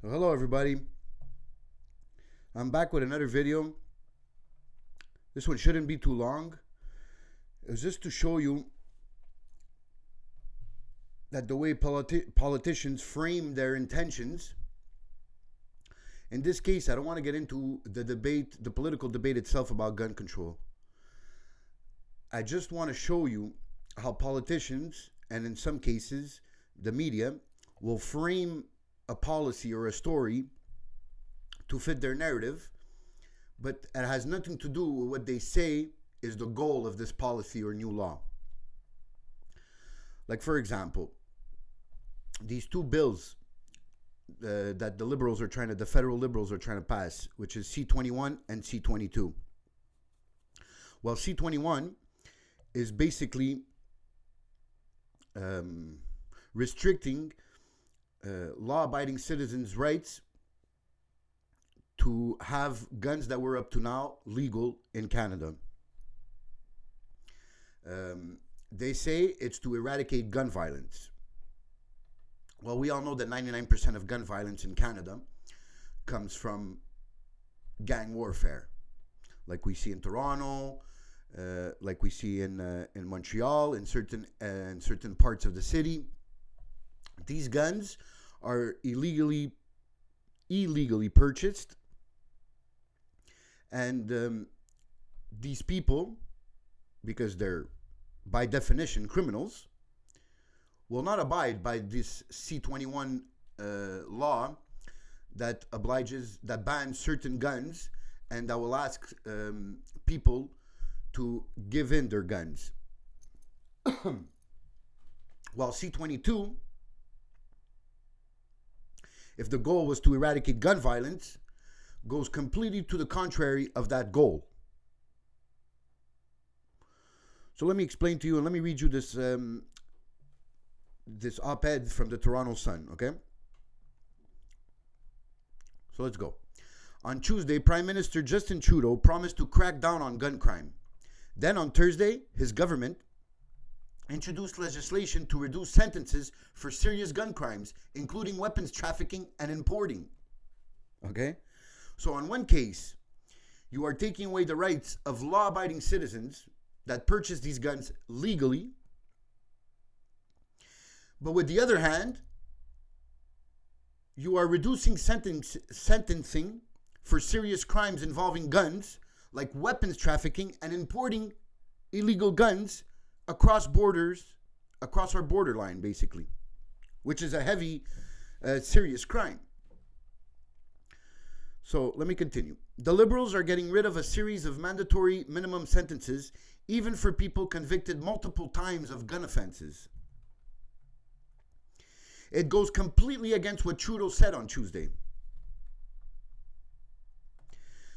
Hello everybody, I'm back with another video. This one shouldn't be too long. It's just to show you that the way politicians frame their intentions, in this case I don't want to get into the political debate itself about gun control. I just want to show you how politicians, and in some cases the media, will frame a policy or a story to fit their narrative, but it has nothing to do with what they say is the goal of this policy or new law. Like, for example, these two bills that the federal liberals are trying to pass, which is C-21 and C-22. Well, C-21 is basically restricting law-abiding citizens' rights to have guns that were up to now legal in Canada. They say it's to eradicate gun violence. Well, we all know that 99% of gun violence in Canada comes from gang warfare, like we see in Toronto, like we see in Montreal, in certain parts of the city. These guns are illegally purchased, and these people, because they're by definition criminals, will not abide by this C-21 law that bans certain guns and that will ask people to give in their guns. While C-22, if the goal was to eradicate gun violence, goes completely to the contrary of that goal. So let me explain to you, and let me read you this this op-ed from the Toronto Sun, okay? So let's go. On Tuesday, Prime Minister Justin Trudeau promised to crack down on gun crime. Then on Thursday, his government introduced legislation to reduce sentences for serious gun crimes, including weapons trafficking and importing. Okay? So on one case, you are taking away the rights of law-abiding citizens that purchase these guns legally. But with the other hand, you are reducing sentencing for serious crimes involving guns, like weapons trafficking and importing illegal guns across our borderline, basically, which is a heavy, serious crime. So let me continue. The Liberals are getting rid of a series of mandatory minimum sentences, even for people convicted multiple times of gun offenses. It goes completely against what Trudeau said on Tuesday.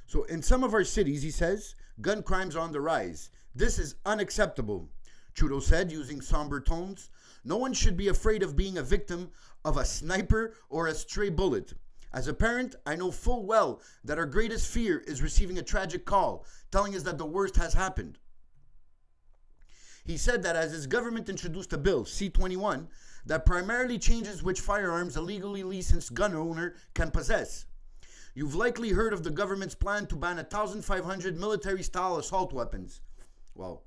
So in some of our cities, he says, gun crimes are on the rise. This is unacceptable, Trudeau said, using somber tones. No one should be afraid of being a victim of a sniper or a stray bullet. As a parent, I know full well that our greatest fear is receiving a tragic call telling us that the worst has happened. He said that as his government introduced a bill, C-21, that primarily changes which firearms a legally licensed gun owner can possess. You've likely heard of the government's plan to ban 1,500 military-style assault weapons. Well,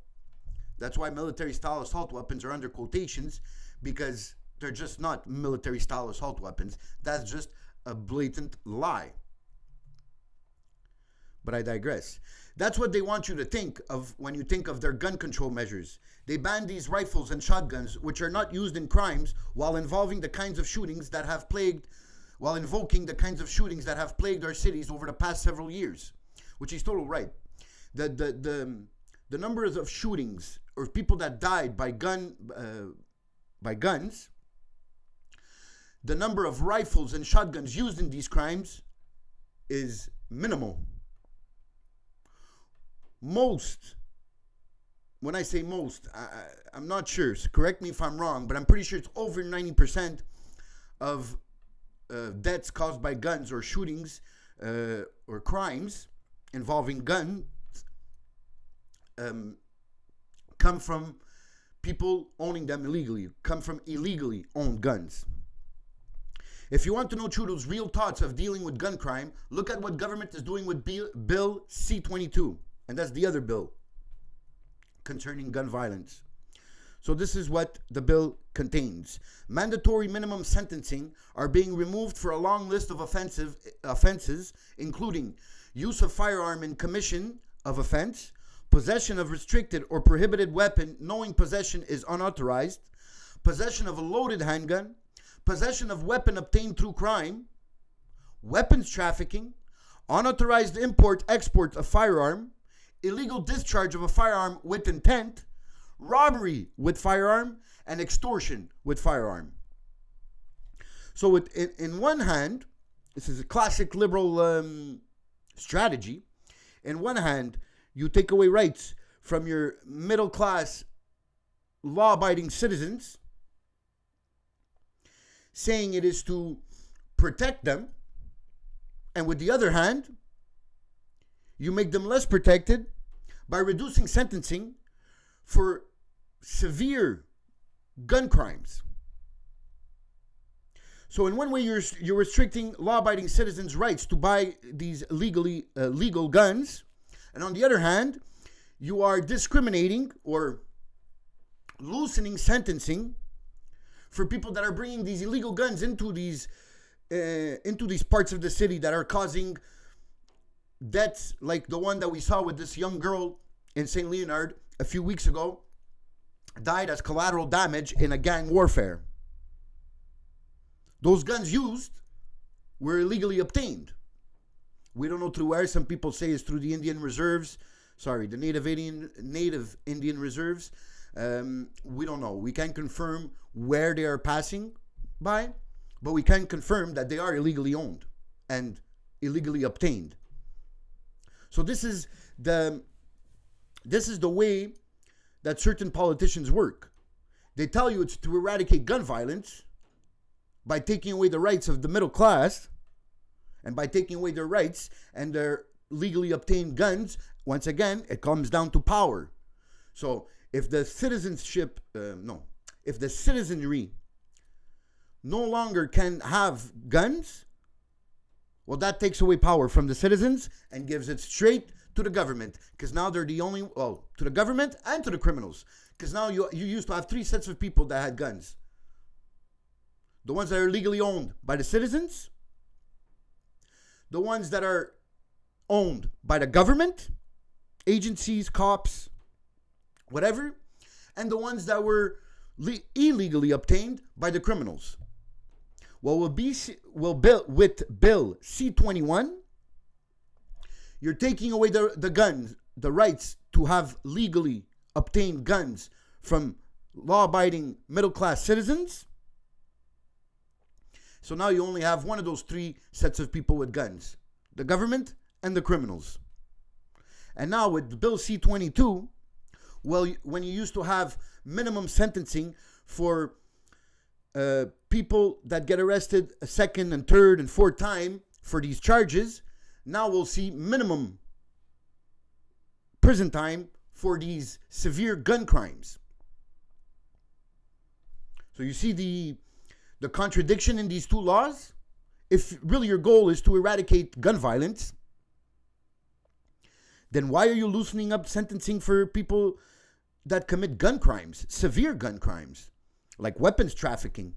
that's why military-style assault weapons are under quotations, because they're just not military-style assault weapons. That's just a blatant lie. But I digress. That's what they want you to think of when you think of their gun control measures. They ban these rifles and shotguns, which are not used in crimes, while invoking the kinds of shootings that have plagued our cities over the past several years, which is totally right. The numbers of shootings or people that died by guns, the number of rifles and shotguns used in these crimes is minimal. Most, when I say most, I'm not sure, so correct me if I'm wrong, but I'm pretty sure it's over 90% of deaths caused by guns or shootings or crimes involving guns come from people owning them illegally, come from illegally owned guns. If you want to know Trudeau's real thoughts of dealing with gun crime, look at what government is doing with Bill C-22. And that's the other bill concerning gun violence. So this is what the bill contains. Mandatory minimum sentencing are being removed for a long list of offenses, including use of firearm in commission of offense, possession of restricted or prohibited weapon knowing possession is unauthorized, possession of a loaded handgun, possession of weapon obtained through crime, weapons trafficking, unauthorized import, export of firearm, illegal discharge of a firearm with intent, robbery with firearm, and extortion with firearm. So in one hand, this is a classic liberal strategy. In one hand, you take away rights from your middle class, law-abiding citizens, saying it is to protect them. And with the other hand, you make them less protected by reducing sentencing for severe gun crimes. So in one way, you're restricting law-abiding citizens' rights to buy these legal guns. And on the other hand, you are discriminating or loosening sentencing for people that are bringing these illegal guns into these parts of the city that are causing deaths, like the one that we saw with this young girl in St. Leonard a few weeks ago, died as collateral damage in a gang warfare. Those guns used were illegally obtained. We don't know through where. Some people say it's through the Indian reserves. Sorry, the native Indian reserves. We don't know. We can't confirm where they are passing by, but we can confirm that they are illegally owned and illegally obtained. So this is the way that certain politicians work. They tell you it's to eradicate gun violence by taking away the rights of the middle class, and by taking away their rights and their legally obtained guns. Once again, it comes down to power. So if the citizenry no longer can have guns, well, that takes away power from the citizens and gives it straight to the government, because now they're the only, to the government and to the criminals, because now you used to have three sets of people that had guns. The ones that are legally owned by the citizens, the ones that are owned by the government, agencies, cops, whatever, and the ones that were illegally obtained by the criminals. Well, with Bill C-21, you're taking away the guns, the rights to have legally obtained guns from law-abiding middle-class citizens. So now you only have one of those three sets of people with guns: the government and the criminals. And now with Bill C-22, well, when you used to have minimum sentencing for people that get arrested a second and third and fourth time for these charges, now we'll see minimum prison time for these severe gun crimes. So you see the contradiction in these two laws. If really your goal is to eradicate gun violence, then why are you loosening up sentencing for people that commit gun crimes, severe gun crimes, like weapons trafficking,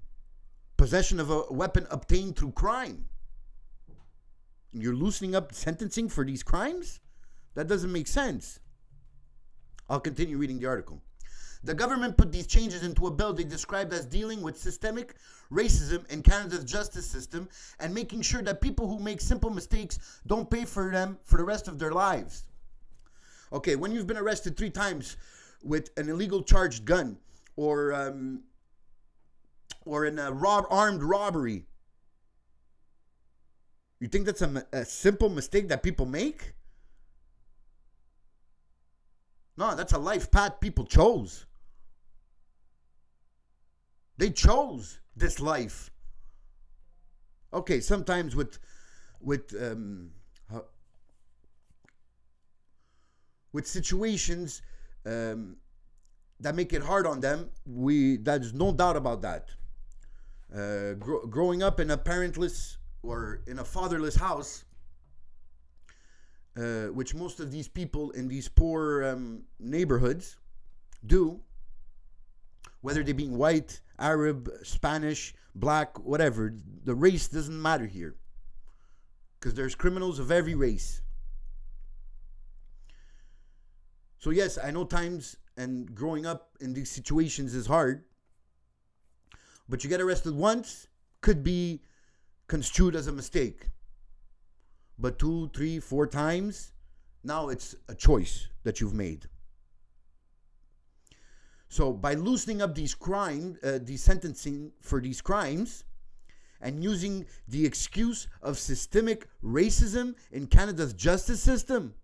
possession of a weapon obtained through crime? You're loosening up sentencing for these crimes? That doesn't make sense. I'll continue reading the article. The government put these changes into a bill they described as dealing with systemic racism in Canada's justice system and making sure that people who make simple mistakes don't pay for them for the rest of their lives. Okay, when you've been arrested 3 times with an illegal charged gun or in a armed robbery, you think that's a simple mistake that people make? No, that's a life path people chose. They chose this life. Okay, sometimes with situations that make it hard on them, there's no doubt about that. growing up in a parentless or in a fatherless house, which most of these people in these poor neighborhoods do, whether they being white, Arab, Spanish, black, whatever, the race doesn't matter here, because there's criminals of every race. So yes, I know times and growing up in these situations is hard, but you get arrested once, could be construed as a mistake. But 2, 3, 4 times, now it's a choice that you've made. So by loosening up these sentencing for these crimes, and using the excuse of systemic racism in Canada's justice system.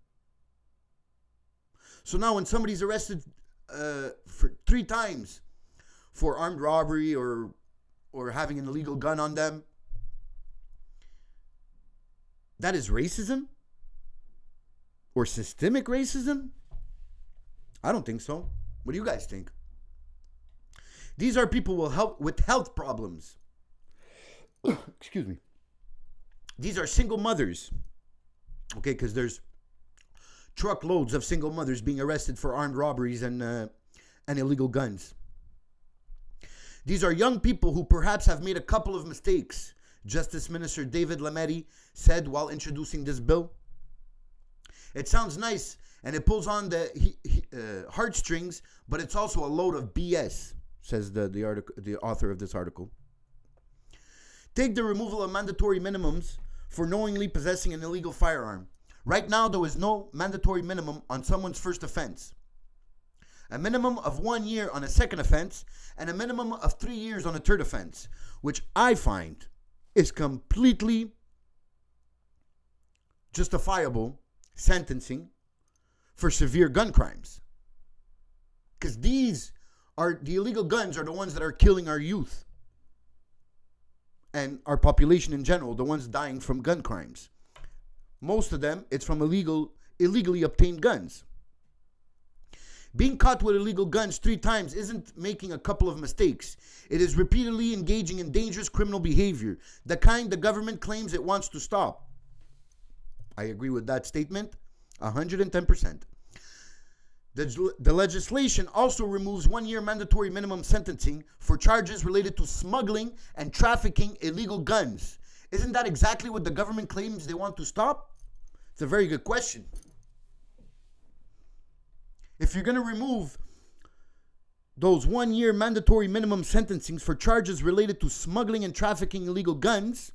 So now when somebody's arrested for 3 times for armed robbery or having an illegal gun on them, that is racism? Or systemic racism? I don't think so. What do you guys think? These are people with health problems. Excuse me. These are single mothers. Okay, because there's truckloads of single mothers being arrested for armed robberies and illegal guns. These are young people who perhaps have made a couple of mistakes, Justice Minister David Lametti said while introducing this bill. It sounds nice and it pulls on the heartstrings, but it's also a load of BS, says the author of this article. Take the removal of mandatory minimums for knowingly possessing an illegal firearm. Right now, there is no mandatory minimum on someone's first offense. A minimum of 1 year on a second offense, and a minimum of 3 years on a third offense, which I find is completely justifiable sentencing for severe gun crimes. Because the illegal guns are the ones that are killing our youth and our population in general, the ones dying from gun crimes. Most of them, it's from illegally obtained guns. Being caught with illegal guns 3 times isn't making a couple of mistakes. It is repeatedly engaging in dangerous criminal behavior, the kind the government claims it wants to stop. I agree with that statement 110%. The legislation also removes 1 year mandatory minimum sentencing for charges related to smuggling and trafficking illegal guns. Isn't that exactly what the government claims they want to stop? It's a very good question. If you're going to remove those 1 year mandatory minimum sentencings for charges related to smuggling and trafficking illegal guns,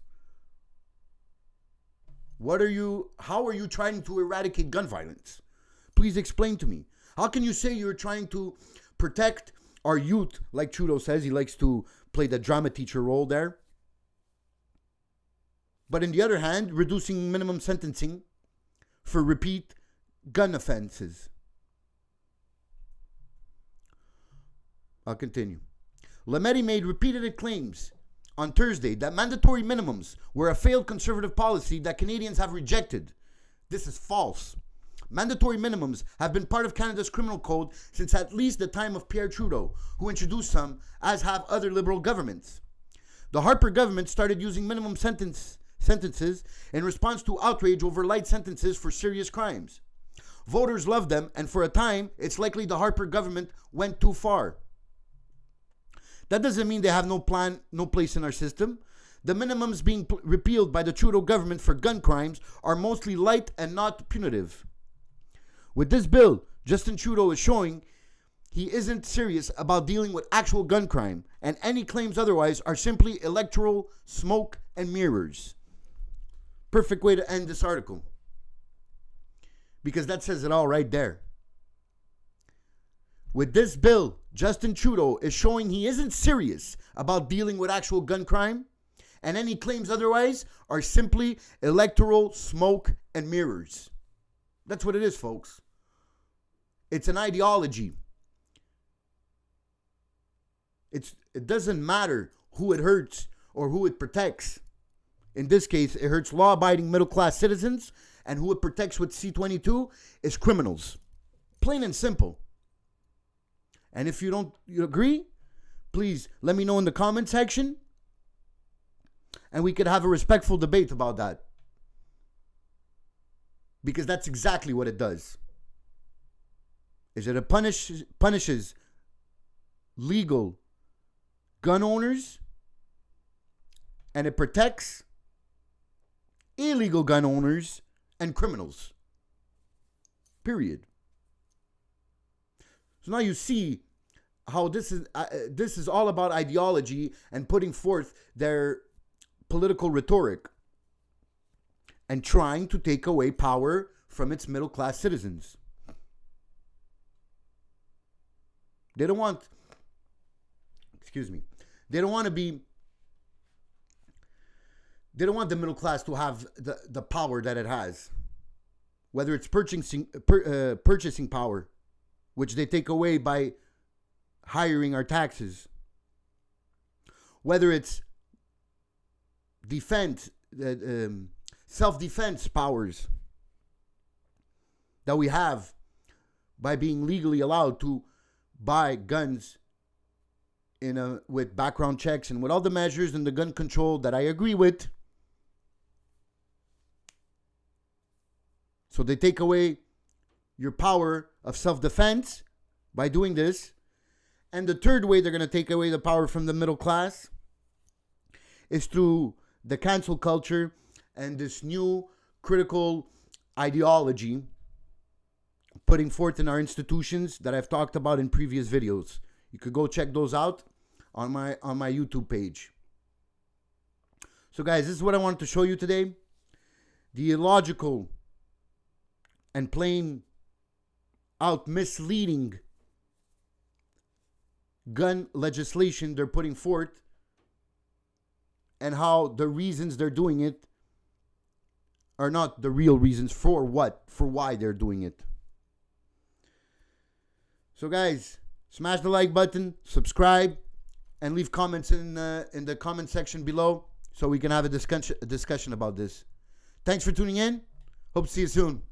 how are you trying to eradicate gun violence? Please explain to me. How can you say you're trying to protect our youth, like Trudeau says? He likes to play the drama teacher role there. But on the other hand, reducing minimum sentencing for repeat gun offenses. I'll continue. Lametti made repeated claims on Thursday that mandatory minimums were a failed conservative policy that Canadians have rejected. This is false. Mandatory minimums have been part of Canada's criminal code since at least the time of Pierre Trudeau, who introduced some, as have other Liberal governments. The Harper government started using minimum sentences in response to outrage over light sentences for serious crimes. Voters loved them, and for a time, it's likely the Harper government went too far. That doesn't mean they have no place in our system. The minimums being repealed by the Trudeau government for gun crimes are mostly light and not punitive. With this bill, Justin Trudeau is showing he isn't serious about dealing with actual gun crime, and any claims otherwise are simply electoral smoke and mirrors. Perfect way to end this article, because that says it all right there. With this bill, Justin Trudeau is showing he isn't serious about dealing with actual gun crime, and any claims otherwise are simply electoral smoke and mirrors. That's what it is, folks. It's an ideology. It doesn't matter who it hurts or who it protects. In this case, it hurts law-abiding middle-class citizens, and who it protects with C-22 is criminals. Plain and simple. And if you agree, please let me know in the comment section. And we could have a respectful debate about that. Because that's exactly what it does. Is it punishes legal gun owners, and it protects illegal gun owners and criminals. Period. So now you see how this is all about ideology and putting forth their political rhetoric and trying to take away power from its middle class citizens. They don't want, they don't want the middle class to have the power that it has. Whether it's purchasing power, which they take away by hiring our taxes. Whether it's self-defense powers that we have by being legally allowed to buy guns with background checks and with all the measures and the gun control that I agree with. So they take away your power of self-defense by doing this. And the third way they're going to take away the power from the middle class is through the cancel culture and this new critical ideology putting forth in our institutions that I've talked about in previous videos. You could go check those out on my YouTube page. So guys, this is what I wanted to show you today. The illogical and plain out misleading gun legislation they're putting forth, and how the reasons they're doing it are not the real reasons for why they're doing it. So guys, smash the like button, subscribe, and leave comments in the comment section below so we can have a discussion about this. Thanks for tuning in. Hope to see you soon.